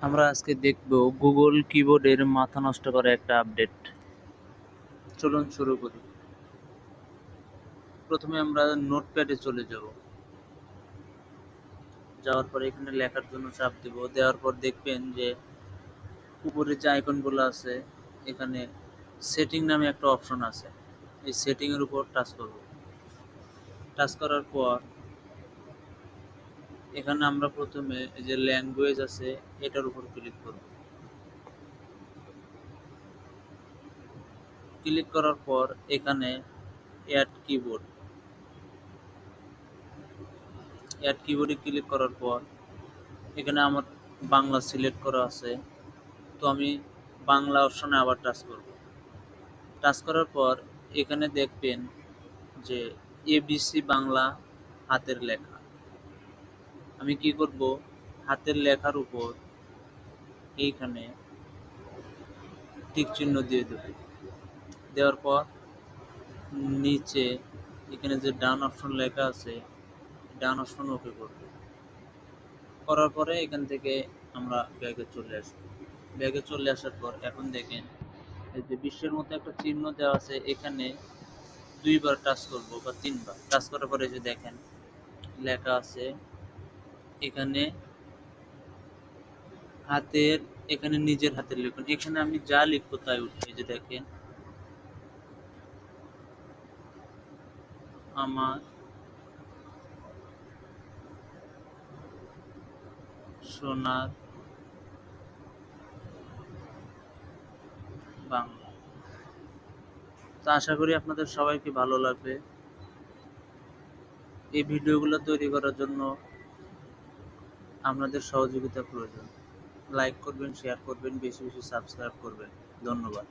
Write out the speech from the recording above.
আমরা আজকে দেখব গুগল কিবোর্ডের মাথা নষ্ট করা একটা আপডেট। চলুন শুরু করি। প্রথমে আমরা নোটপ্যাডে চলে যাব। যাওয়ার পরে এখানে লেখার জন্য চাপ দেব। দেওয়ার পর দেখবেন যে উপরে যে আইকনগুলো আছে এখানে সেটিং নামে একটা অপশন আছে। এই সেটিং এর উপর টাচ করব। টাচ করার পর এখানে আমরা প্রথমে এই যে ল্যাঙ্গুয়েজ আছে এটার উপর ক্লিক করব। ক্লিক করার পর এখানে অ্যাড কিবোর্ডে ক্লিক করার পর এখানে আমার বাংলা সিলেক্ট করা আছে, তো আমি বাংলা অপশনে আবার টাচ করব। টাচ করার পর এখানে দেখবেন যে এবিসি বাংলা হাতের লেখা। আমি কি করব, হাতের লেখার উপর এইখানে টিক চিহ্ন দিয়ে দেব। দেওয়ার পর নিচে এখানে যে ডান অপশন লেখা আছে ডান অপশন ওকে করব। করার পরে এখান থেকে আমরা ব্যাগে চলে আসব। ব্যাগে চলে আসার পর এখন দেখেন এই যে বিশ্বের মতো একটা চিহ্ন দেওয়া আছে, এখানে দুইবার টাচ করব বা তিনবার টাচ করার পরে যে দেখেন লেখা আছে এখানে হাতের, এখানে নিজের হাতের লিখুন। এখানে আমি যা লিখবো তাই উঠবে। এই যে দেখেন আমার সোনার বাংলা। তো আশা করি আপনাদের সবাইকে ভালো লাগবে। এই ভিডিওগুলো তৈরি করার জন্য আপনাদের সহযোগিতা প্রয়োজন। লাইক করবেন, শেয়ার করবেন, বেশি বেশি সাবস্ক্রাইব করবেন। ধন্যবাদ।